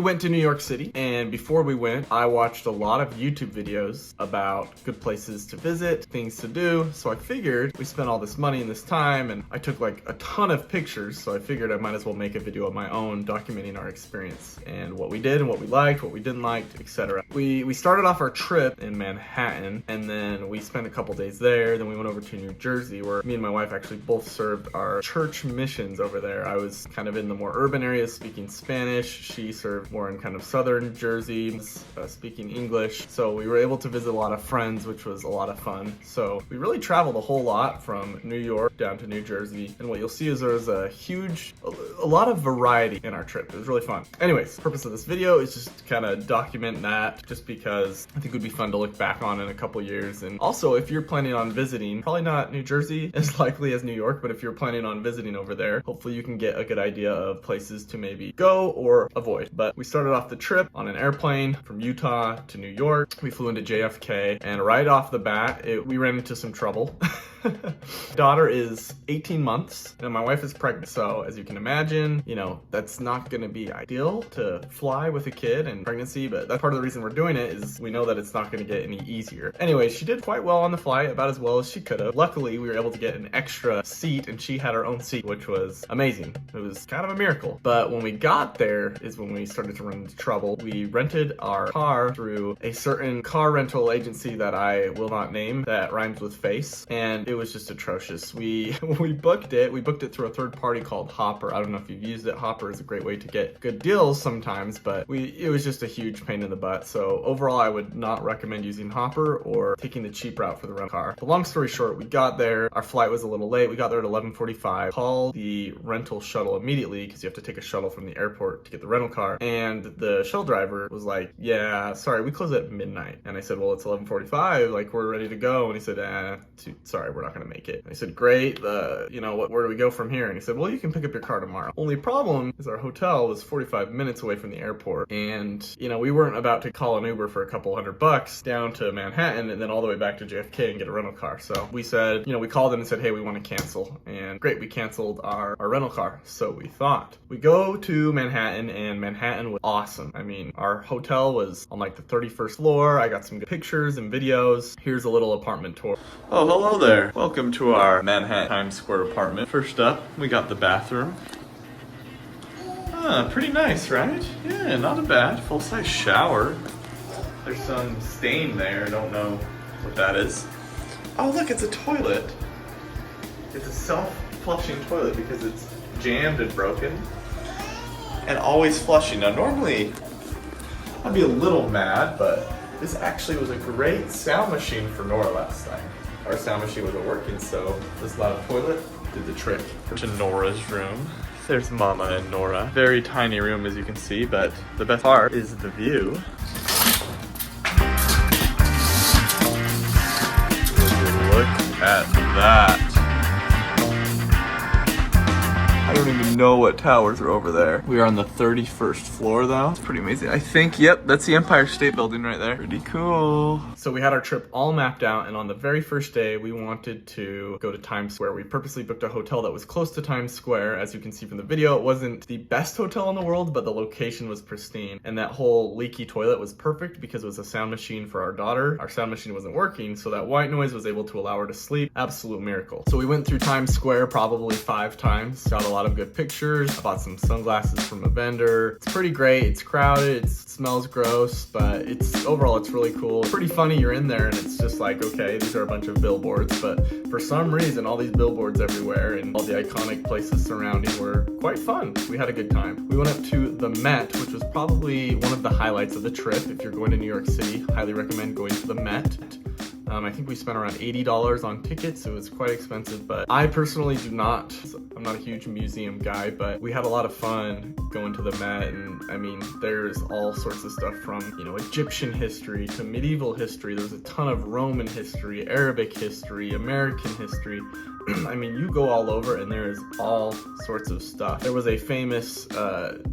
We went to New York City, and before we went, I watched a lot of YouTube videos about good places to visit, things to do, so I figured we spent all this money and this time, and I took like a ton of pictures, so I figured I might as well make a video of my own documenting our experience, and what we did, and what we liked, what we didn't like, etc. We started off our trip in Manhattan, and then we spent a couple days there, then we went over to New Jersey, where me and my wife actually both served our church missions over there. I was kind of in the more urban areas speaking Spanish, she served more in kind of southern Jersey, speaking English. So we were able to visit a lot of friends, which was a lot of fun. So we really traveled a whole lot from New York down to New Jersey. And what you'll see is there's a lot of variety in our trip. It was really fun. Anyways, the purpose of this video is just to kind of document that, just because I think it would be fun to look back on in a couple years. And also, if you're planning on visiting, probably not New Jersey as likely as New York, but if you're planning on visiting over there, hopefully you can get a good idea of places to maybe go or avoid. But we started off the trip on an airplane from Utah to New York. We flew into JFK, and right off the bat, we ran into some trouble. Daughter is 18 months and my wife is pregnant. So as you can imagine, that's not going to be ideal to fly with a kid and pregnancy, but that's part of the reason we're doing it is we know that it's not going to get any easier. Anyway, she did quite well on the flight, about as well as she could have. Luckily, we were able to get an extra seat and she had her own seat, which was amazing. It was kind of a miracle. But when we got there is when we started to run into trouble. We rented our car through a certain car rental agency that I will not name that rhymes with face, and it was just atrocious. We booked it through a third party called Hopper. I don't know if you've used it. Hopper is a great way to get good deals sometimes, but it was just a huge pain in the butt. So overall, I would not recommend using Hopper or taking the cheap route for the rental car. But long story short, we got there. Our flight was a little late. We got there at 11:45. Called the rental shuttle immediately because you have to take a shuttle from the airport to get the rental car. And the shuttle driver was like, "Yeah, sorry, we close at midnight." And I said, "Well, it's 11:45. Like, we're ready to go." And he said, "Sorry, we're not going to make it." And I said, "Great. Where do we go from here?" And he said, "Well, you can pick up your car tomorrow." Only problem is our hotel was 45 minutes away from the airport. And, we weren't about to call an Uber for a couple $100 down to Manhattan and then all the way back to JFK and get a rental car. So we said, we called them and said, "Hey, we want to cancel." And great, we canceled our rental car. So we thought. We go to Manhattan, and Manhattan was awesome. I mean, our hotel was on like the 31st floor. I got some good pictures and videos. Here's a little apartment tour. Oh, hello there. Welcome to our Manhattan Times Square apartment. First up, we got the bathroom. Pretty nice, right? Yeah, not bad. Full-size shower. There's some stain there. I don't know what that is. Oh, look, it's a toilet. It's a self-flushing toilet because it's jammed and broken and always flushing. Now, normally, I'd be a little mad, but this actually was a great sound machine for Nora last time. Our sound machine wasn't working, so this loud toilet did the trick. To Nora's room. There's Mama and Nora. Very tiny room, as you can see, but the best part is the view. Look at that. I don't even know what towers are over there. We are on the 31st floor though. It's pretty amazing. I think, yep, that's the Empire State Building right there. Pretty cool. So we had our trip all mapped out, and on the very first day, we wanted to go to Times Square. We purposely booked a hotel that was close to Times Square. As you can see from the video, it wasn't the best hotel in the world, but the location was pristine. And that whole leaky toilet was perfect because it was a sound machine for our daughter. Our sound machine wasn't working, so that white noise was able to allow her to sleep. Absolute miracle. So we went through Times Square probably 5 times, got a lot of good pictures. I bought some sunglasses from a vendor. It's pretty great. It's crowded. It smells gross, but overall it's really cool. It's pretty funny. You're in there and it's just like, okay, these are a bunch of billboards, but for some reason all these billboards everywhere and all the iconic places surrounding were quite fun. We had a good time. We went up to the Met, which was probably one of the highlights of the trip. If you're going to New York City, highly recommend going to the Met. I think we spent around $80 on tickets. It was quite expensive, but I personally I'm not a huge museum guy, but we had a lot of fun going to the Met. And I mean, there's all sorts of stuff from, Egyptian history to medieval history. There's a ton of Roman history, Arabic history, American history. I mean, you go all over and there is all sorts of stuff. There was a famous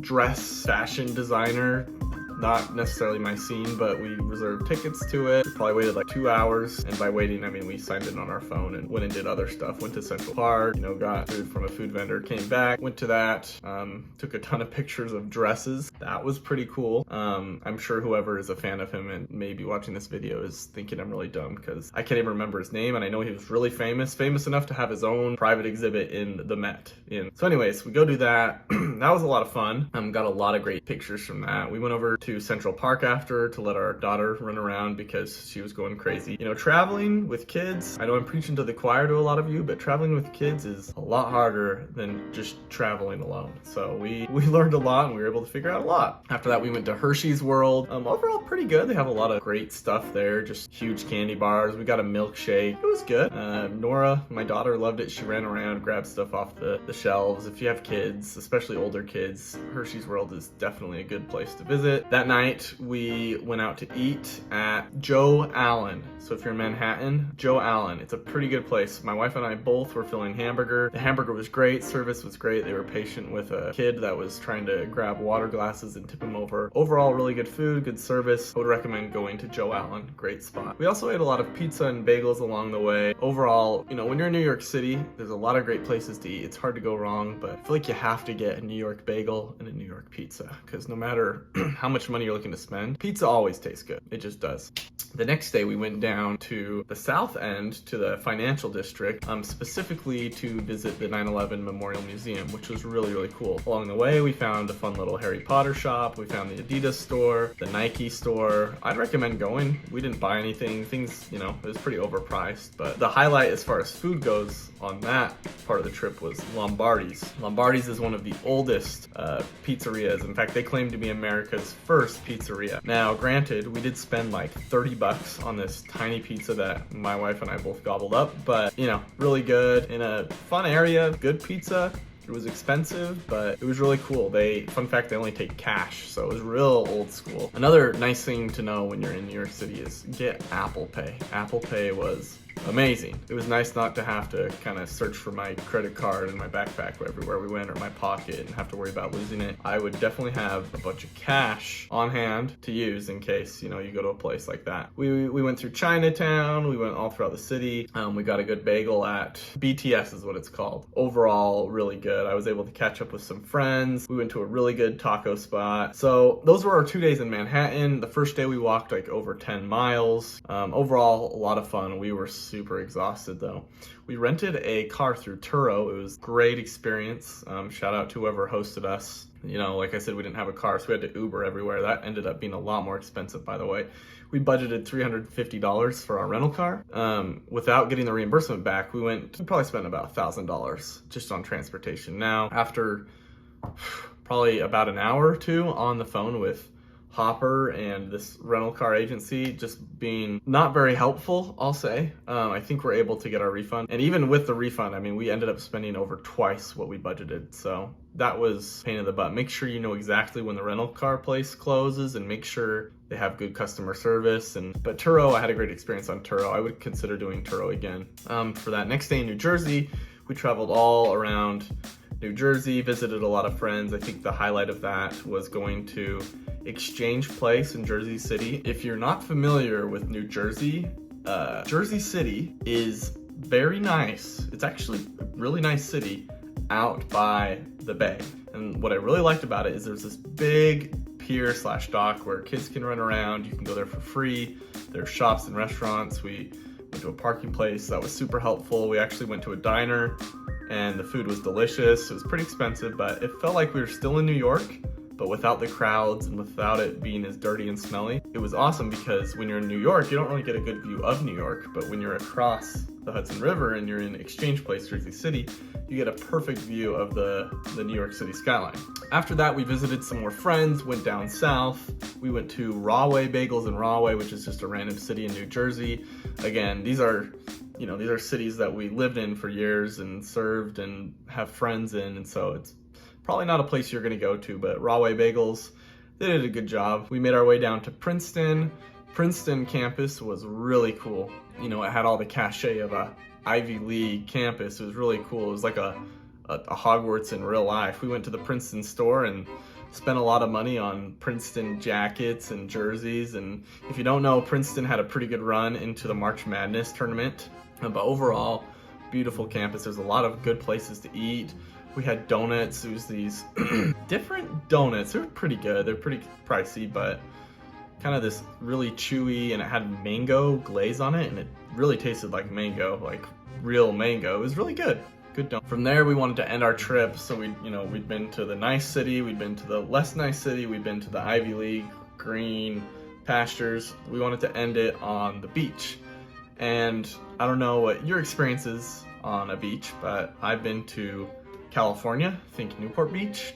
dress fashion designer not necessarily my scene, but we reserved tickets to it. We probably waited like 2 hours, and by waiting, I mean we signed in on our phone and went and did other stuff. Went to Central Park, you know, got food from a food vendor, came back, went to that, took a ton of pictures of dresses. That was pretty cool. I'm sure whoever is a fan of him and maybe watching this video is thinking I'm really dumb because I can't even remember his name, and I know he was really famous enough to have his own private exhibit in the Met. So anyways, we go do that. That was a lot of fun. Got a lot of great pictures from that. We went over to Central Park after to let our daughter run around because she was going crazy. You know, traveling with kids, I know I'm preaching to the choir to a lot of you, but traveling with kids is a lot harder than just traveling alone. So we learned a lot and we were able to figure out a lot. After that, we went to Hershey's World. Overall, pretty good. They have a lot of great stuff there, just huge candy bars. We got a milkshake. It was good. Nora, my daughter, loved it. She ran around, grabbed stuff off the shelves. If you have kids, especially older kids, Hershey's World is definitely a good place to visit. That night, we went out to eat at Joe Allen. So if you're in Manhattan, Joe Allen, it's a pretty good place. My wife and I both were feeling hamburger. The hamburger was great. Service was great. They were patient with a kid that was trying to grab water glasses and tip him over. Overall, really good food, good service. I would recommend going to Joe Allen. Great spot. We also ate a lot of pizza and bagels along the way. Overall, you know, when you're in New York City, there's a lot of great places to eat. It's hard to go wrong, but I feel like you have to get a New York bagel and a New York pizza because no matter how much money you're looking to spend, pizza always tastes good. It just does. The next day, we went down to the South End, to the financial district, specifically to visit the 9/11 Memorial Museum, which was really, really cool. Along the way, we found a fun little Harry Potter shop. We found the Adidas store, the Nike store. I'd recommend going. We didn't buy anything. Things, you know, it was pretty overpriced, but the highlight as far as food goes on that part of the trip was Lombardi's. Lombardi's is one of the oldest pizzerias. In fact, they claim to be America's first pizzeria. Now, granted, we did spend like $30 on this tiny pizza that my wife and I both gobbled up, but you know, really good in a fun area, good pizza. It was expensive, but it was really cool. Fun fact, they only take cash, so it was real old school. Another nice thing to know when you're in New York City is get Apple Pay. Apple Pay was amazing. It was nice not to have to kind of search for my credit card in my backpack everywhere we went or my pocket and have to worry about losing it. I would definitely have a bunch of cash on hand to use in case, you know, you go to a place like that. We went through Chinatown. We went all throughout the city. We got a good bagel at BTS is what it's called. Overall, really good. I was able to catch up with some friends. We went to a really good taco spot. So those were our 2 days in Manhattan. The first day we walked like over 10 miles. Overall, a lot of fun. We were super exhausted though. We rented a car through Turo. It was a great experience. Shout out to whoever hosted us. You know, like I said, we didn't have a car, so we had to Uber everywhere. That ended up being a lot more expensive, by the way. We budgeted $350 for our rental car. Without getting the reimbursement back, we probably spent about $1,000 just on transportation. Now, after probably about an hour or two on the phone with Hopper and this rental car agency just being not very helpful, I'll say. I think we're able to get our refund. And even with the refund, I mean, we ended up spending over twice what we budgeted. So that was a pain in the butt. Make sure you know exactly when the rental car place closes and make sure they have good customer service. But Turo, I had a great experience on Turo. I would consider doing Turo again. For that next day in New Jersey, we traveled all around New Jersey, visited a lot of friends. I think the highlight of that was going to Exchange Place in Jersey City. If you're not familiar with New Jersey, Jersey City is very nice. It's actually a really nice city out by the bay. And what I really liked about it is there's this big pier / dock where kids can run around. You can go there for free. There's shops and restaurants. We went to a parking place that was super helpful. We actually went to a diner and the food was delicious. It was pretty expensive, but it felt like we were still in New York, but without the crowds and without it being as dirty and smelly. It was awesome because when you're in New York, you don't really get a good view of New York, but when you're across the Hudson River and you're in Exchange Place, Jersey City, you get a perfect view of the New York City skyline. After that, we visited some more friends, went down south. We went to Rahway Bagels in Rahway, which is just a random city in New Jersey. Again, these are cities that we lived in for years and served and have friends in, and so it's probably not a place you're gonna go to, but Rahway Bagels, they did a good job. We made our way down to Princeton. Princeton campus was really cool. You know, it had all the cachet of a Ivy League campus. It was really cool. It was like a Hogwarts in real life. We went to the Princeton store and spent a lot of money on Princeton jackets and jerseys. And if you don't know, Princeton had a pretty good run into the March Madness tournament. But overall, beautiful campus. There's a lot of good places to eat. We had donuts. It was these different donuts. They were pretty good. They're pretty pricey, but kind of this really chewy, and it had mango glaze on it, and it really tasted like mango, like real mango. It was really good. Good donut. From there, we wanted to end our trip, so we'd been to the nice city, we'd been to the less nice city, we'd been to the Ivy League, green pastures. We wanted to end it on the beach. And I don't know what your experience is on a beach, but I've been to California, think Newport Beach,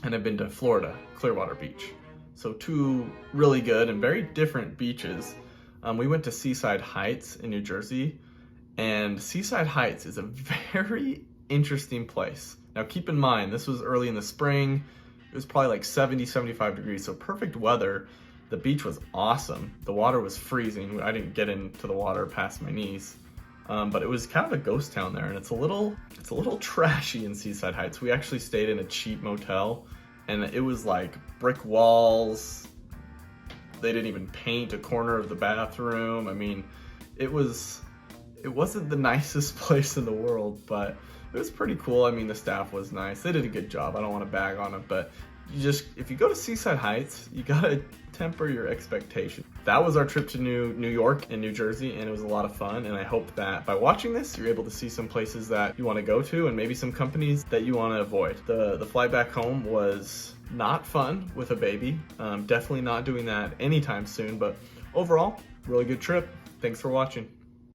and I've been to Florida, Clearwater Beach. So two really good and very different beaches. We went to Seaside Heights in New Jersey, and Seaside Heights is a very interesting place. Now keep in mind, this was early in the spring. It was probably like 70, 75 degrees, so perfect weather. The beach was awesome. The water was freezing. I didn't get into the water past my knees. But it was kind of a ghost town there, and it's a little trashy in Seaside Heights. We actually stayed in a cheap motel, and it was like brick walls. They didn't even paint a corner of the bathroom. I mean, it wasn't the nicest place in the world, but it was pretty cool. I mean, the staff was nice. They did a good job. I don't want to bag on it, but if you go to Seaside Heights, you gotta temper your expectations. That was our trip to New York and New Jersey, and it was a lot of fun. And I hope that by watching this, you're able to see some places that you want to go to, and maybe some companies that you want to avoid. The flight back home was not fun with a baby. Definitely not doing that anytime soon. But overall, really good trip. Thanks for watching.